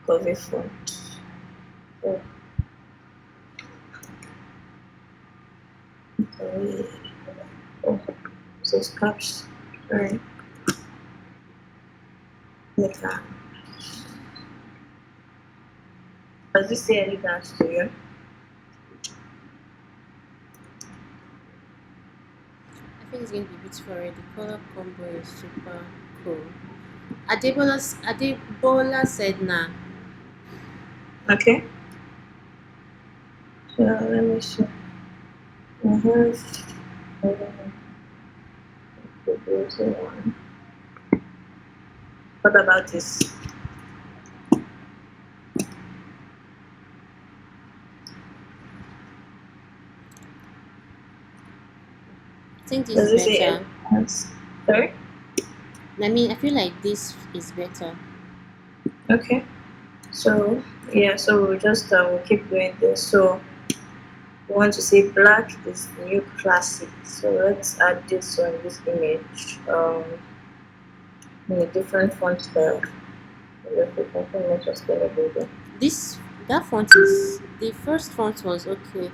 Cover font. Oh, okay. Oh, so scratch. Alright. Later. Does this say elegance to you? I think it's going to be beautiful already. The color combo is super cool. Adebola said nah. Okay. So let me see. I have the one. What about this? I think this Does is it say better. elegance? Sorry? I mean, I feel like this is better. Okay. So yeah, so we'll just we'll keep doing this. So we want to say black is new classic. So let's add this on this image in a different font style. Let's see something more sustainable there. This that font is the first font was okay.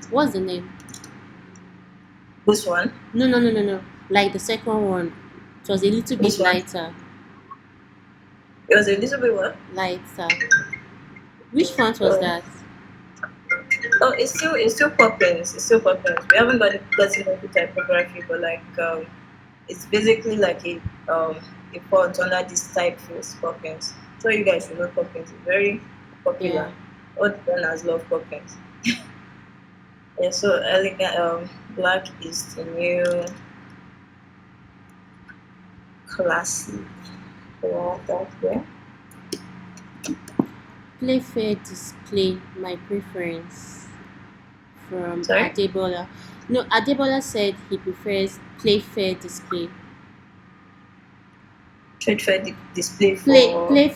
What's the name? This one, No. Like the second one, it was a little bit this one. lighter. It was a little bit what? Lighter. Which font was Oh, that? oh, it's still Poppins. It's still Poppins. We haven't gotten into typography, but like it's basically like a font under this typeface Poppins. So you guys should know Poppins. It's very Yeah. popular. All the learners love Poppins. Yeah, so elegant black is the new classic. Yeah, that's there. Play fair display my preference from Sorry? Adebola. No, Adebola said he prefers play fair display. Trade fair display for. Play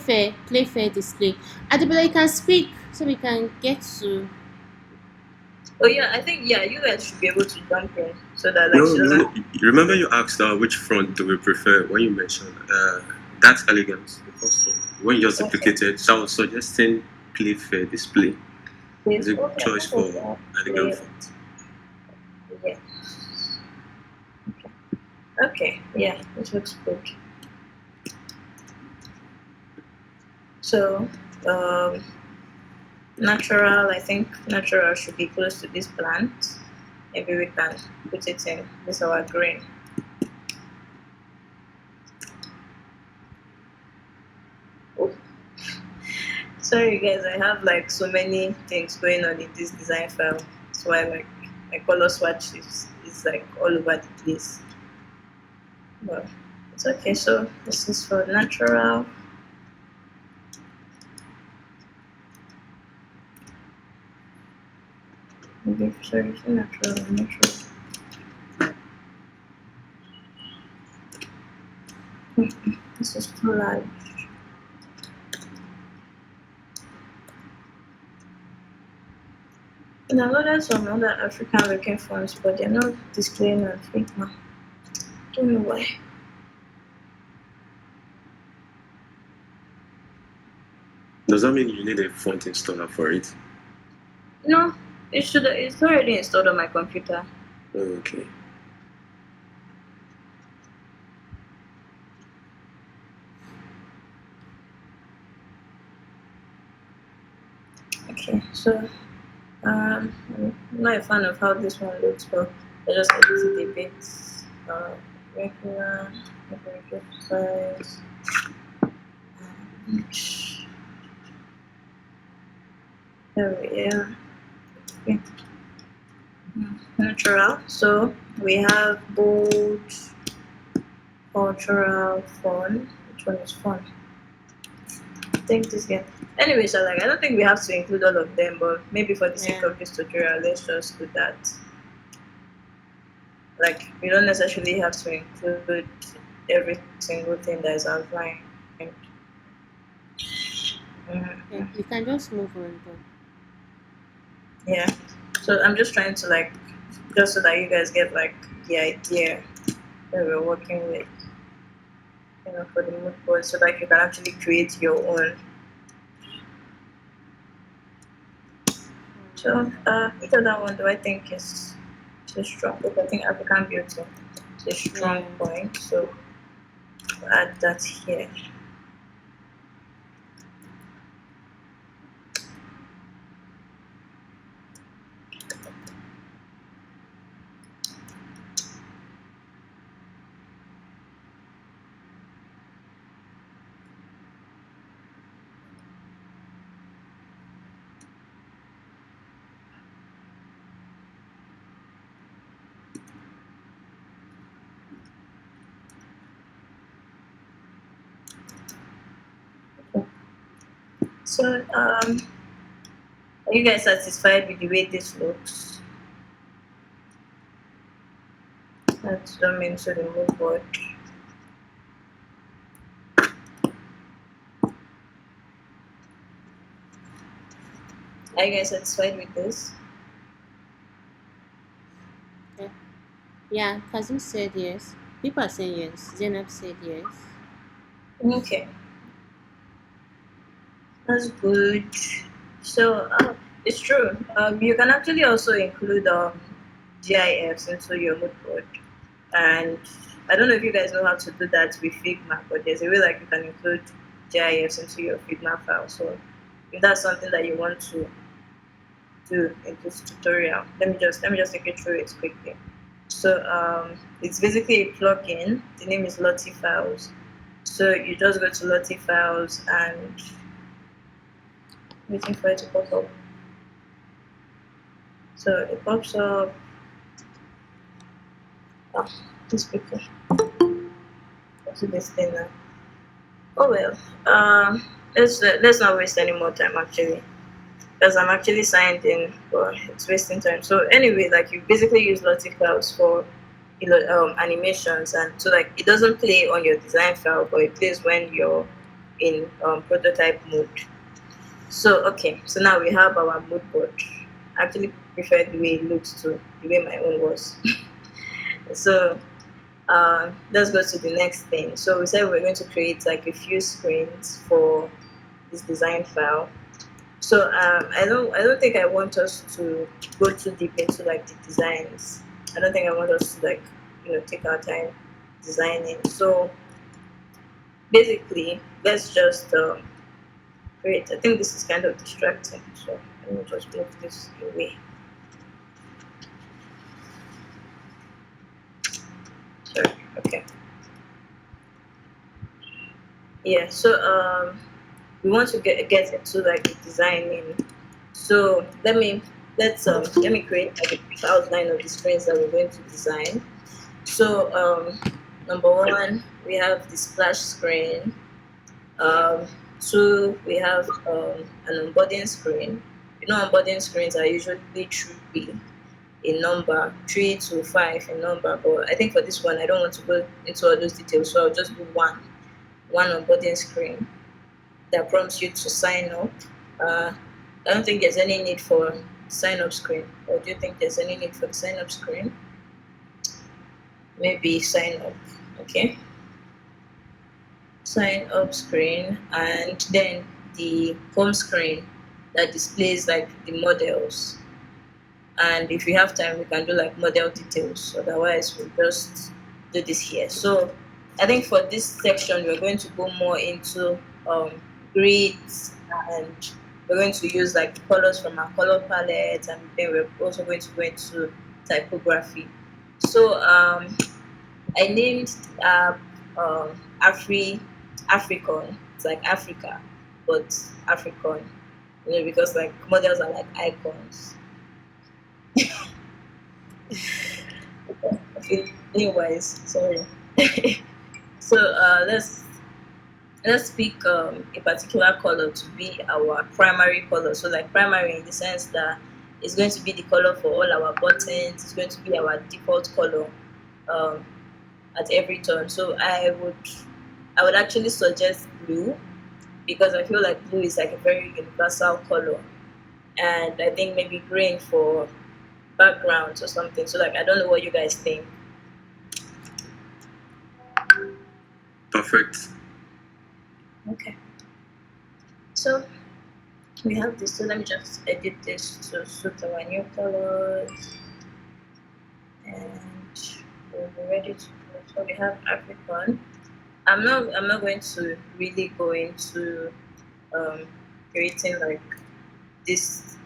fair display. Adebola, you can speak so we can get to. Oh yeah, I think yeah, you guys should be able to jump in so that like No, she no. doesn't. You remember you asked which front do we prefer when you mentioned that's elegance, the first one. When you just Okay. duplicated, so I was suggesting play fair display Please, as a okay, choice okay, for yeah, elegant font. yeah. Okay, yeah, it looks good. So, um, natural, I think natural should be close to this plant. Maybe we can put it in this our green. Oh, sorry guys, I have like so many things going on in this design file. That's why like my color swatch is like all over the place. But it's okay. So this is for natural. Maybe sorry, it's natural. This is too large. And I ordered some other African looking fonts, but they're not displaying on Figma. Don't know why. Does that mean you need a font installer for it? No, it's already installed on my computer. Okay. Okay, so I'm not a fan of how this one looks, but I just edit it a bit. Regular, regular size. Um, There we are. Okay. Natural. So we have bold, cultural, fun. Which one is fun? I think this game. Anyway, so like I don't think we have to include all of them, but maybe for the sake Yeah. of this tutorial, let's just do that. Like you don't necessarily have to include every single thing that is outlined. Yeah. Mhm. We can just move on though. Yeah. So I'm just trying to like just so that you guys get like the idea that we're working with. for the mood board so that you can actually create your own. So, which other one do I think is so strong? Because I think African beauty is a strong Yeah. point. So, add that here. So, are you guys satisfied with the way this looks? Let's zoom into the mood board. Are you guys satisfied with this? Okay. Yeah, Kazim said yes. People are saying yes. Zainab said yes. Okay, that's good. So, it's true. You can actually also include GIFs into your mood board. And I don't know if you guys know how to do that with Figma, but there's a way like you can include GIFs into your Figma file. So if that's something that you want to do in this tutorial, let me just take you through it quickly. So it's basically a plugin. The name is Lottie Files. So you just go to Lottie Files and waiting for it to pop up. So it pops up. Oh, this quickly. What's this thing now? Oh well. Let's not waste any more time actually, because I'm actually signed in, but it's wasting time. So anyway, like you basically use Lottie Clouds for animations, and so like it doesn't play on your design file, but it plays when you're in prototype mode. So okay, so now we have our mood board. I actually prefer the way it looks to the way my own was. So let's go to the next thing. So we said we're going to create like a few screens for this design file. So I don't think I want us to go too deep into like the designs. I don't think I want us to like take our time designing. So basically, let's just create. I think this is kind of distracting. So let me just move this away. Sorry. Okay. Yeah. So we want to get into like the designing. So let me create like a outline of the screens that we're going to design. So number one, we have the splash screen. Um, two, we have an onboarding screen. Onboarding screens are usually three in number, 3 to 5 in number. But I think for this one, I don't want to go into all those details, so I'll just do one onboarding screen that prompts you to sign up. Uh, I don't think there's any need for sign up screen. Or do you think there's any need for the sign up screen? Maybe sign up. Okay. Sign up screen, and then the home screen that displays like the models. And if we have time, we can do like model details. Otherwise, we'll just do this here. So I think for this section, we're going to go more into um, grids, and we're going to use like colors from our color palette, and then we're also going to go into typography. So I named African. It's like Africa, but African. Because like models are like icons. Okay. Anyways, sorry. So let's pick a particular color to be our primary color. So like primary in the sense that it's going to be the color for all our buttons. It's going to be our default color um, at every turn. So I would actually suggest blue, because I feel like blue is like a very universal color, and I think maybe green for backgrounds or something. So like I don't know what you guys think. Perfect. Okay. So we have this. So let me just edit this to suit our new colors, and we'll be ready to go. So we have African. I'm not going to really go into um, creating like this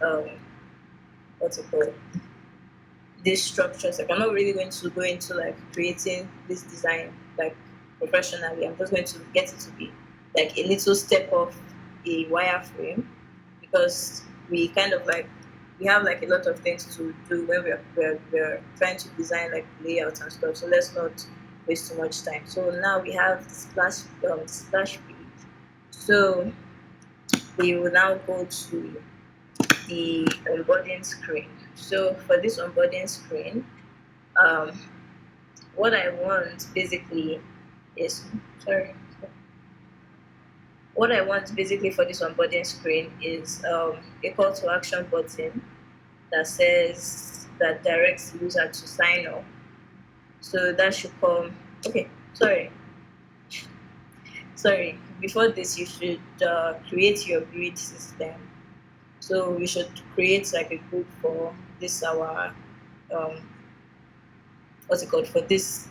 what's it called, these structures. Like I'm not really going to go into like creating this design like professionally. I'm just going to get it to be like a little step of a wireframe, because we kind of like we have like a lot of things to do when we're trying to design like layouts and stuff. So let's not waste too much time. So now we have the splash page. So we will now go to the onboarding screen. So for this onboarding screen, um, what I want basically is sorry. What I want basically for this onboarding screen is a call to action button that says that directs the user to sign up. So that should come. Okay, sorry. Before this, you should create your grid system. So we should create like a group for this our um, what's it called, for this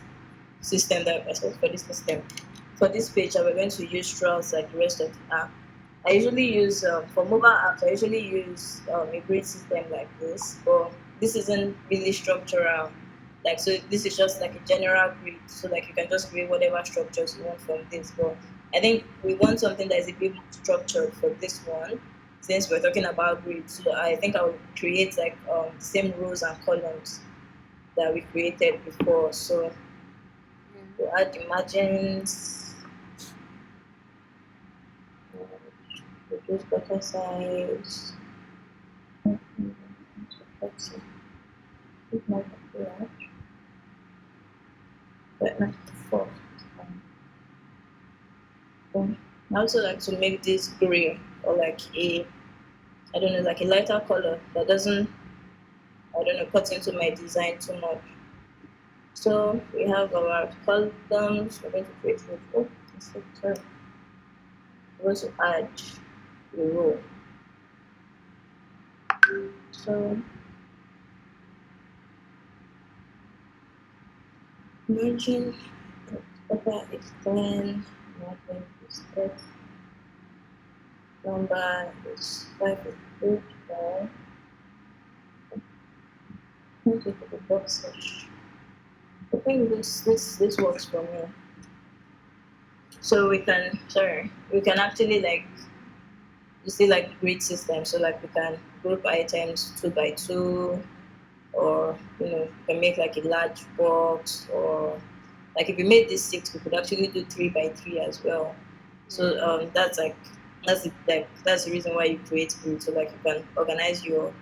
system that for this system. For this page that we're going to use throughout like the rest of the app. I usually use for mobile apps. I usually use a grid system like this, but this isn't really structural. Like so, this is just like a general grid. So like you can just create whatever structures you want from this. But I think we want something that is a bit more structured for this one, since we're talking about grids. So I think I will create like the same rows and columns that we created before. So Yeah. we add the margins, reduce button size. Let's see. It might be large, but not four. I also like to make this gray or like a I don't know, like a lighter color that doesn't I don't know cut into my design too much. So we have our columns. We're going to create rows. Oh, sorry. We're going to add a row. So margin upper is 10, margin is 30, number is 5 is good. Thank you for the boxes. I think this works for me. So we can actually like you see like grid system. So like we can group items two by two, or you can make like a large box, or like if you made this six, we could actually do three by three as well. So Yeah. that's like that's the reason why you create grid, so like you can organize your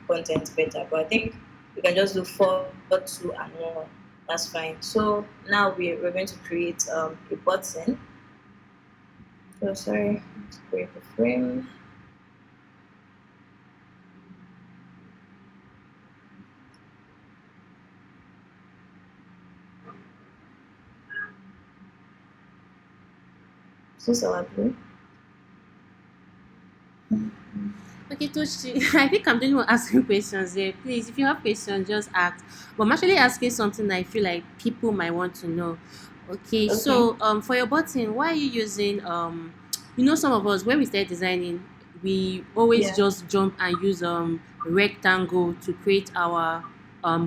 content better. But I think you can just do four, two, and one. That's fine. So now we're going to create a button. So sorry, let's create a frame. Is this our blue? Okay, Tochi, I think I'm the only one asking questions here. Please, if you have questions, just ask. But I'm actually asking something I feel like people might want to know. Okay, Okay. so for your button, why are you using some of us when we start designing, we always Yeah. just jump and use rectangle to create our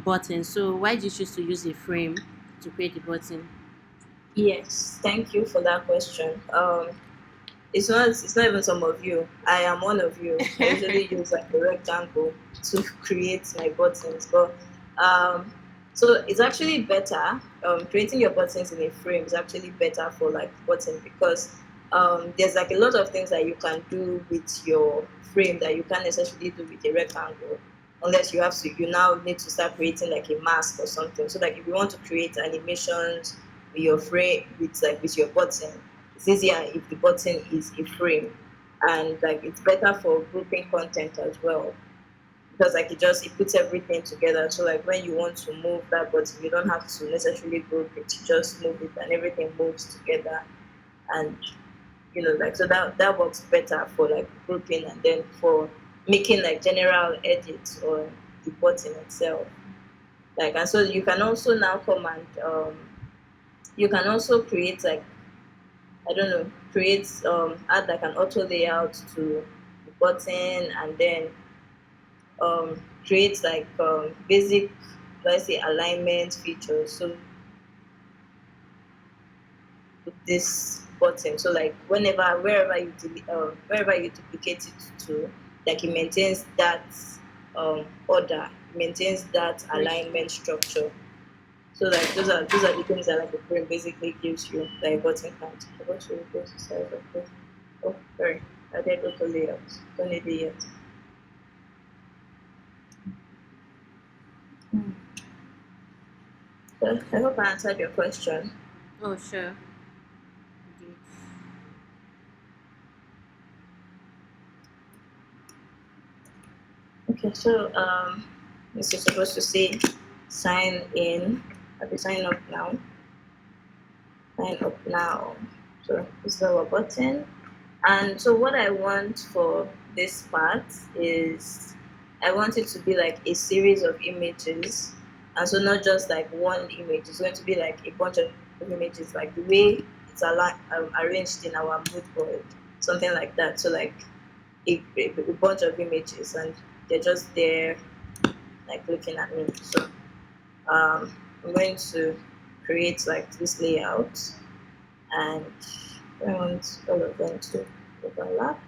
button. So why did you choose to use a frame to create the button? Yes. Thank you for that question. It's not even some of you. I am one of you. I usually use like a rectangle to create my buttons, but um, so it's actually better. Creating your buttons in a frame is actually better for like button, because there's like a lot of things that you can do with your frame that you can't necessarily do with a rectangle, unless you now need to start creating like a mask or something. So like if you want to create animations with your frame with your button, it's easier if the button is a frame, and like it's better for grouping content as well. because like it puts everything together. So like when you want to move that button, you don't have to necessarily group it. You just move it and everything moves together. And like so that works better for like grouping and then for making like general edits on the button itself. Like and so you can also now come and you can also create like I don't know create add like an auto layout to the button and then create like basic, let's say, alignment features. So this button, so like wherever you duplicate it to, like it maintains that order, it maintains that alignment structure. So like those are the things that like the frame basically gives you, like button count. I forgot to replace the size of this. Oh, sorry, I did auto layout. Don't need it yet. So I hope I answered your question. Oh, sure. Okay. Okay, so this is supposed to say sign in. Have you sign up now? Sign up now. So this is our button. And so what I want for this part is I want it to be like a series of images. And so not just like one image, it's going to be like a bunch of images, like the way it's arranged in our mood board, something like that. So like a bunch of images and they're just there like looking at me. So I'm going to create like this layout and I want all of them to overlap.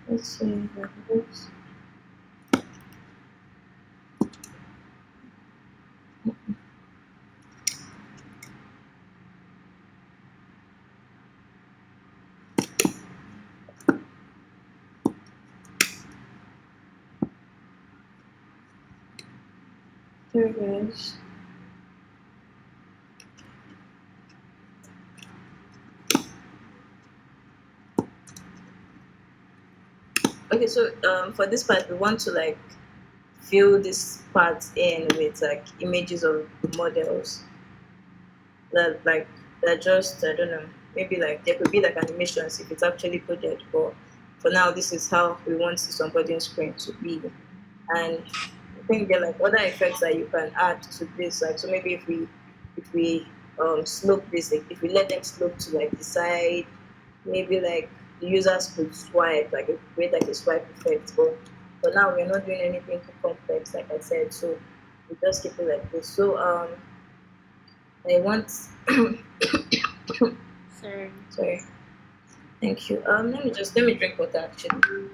Let's see if that works. There it is. Okay, so for this part, we want to like fill this part in with like images of the models that like that just I don't know, maybe like there could be like animations if it's actually coded, but for now this is how we want this onboarding screen to be. And I think there are like other effects that you can add to this. Like so maybe if we slope this, like if we let them slope to like the side, maybe like the users could swipe, like create like a swipe effect. But for now we're not doing anything too complex, like I said. So we just keep it like this. So I want Sorry. sorry, thank you. Let me drink water actually.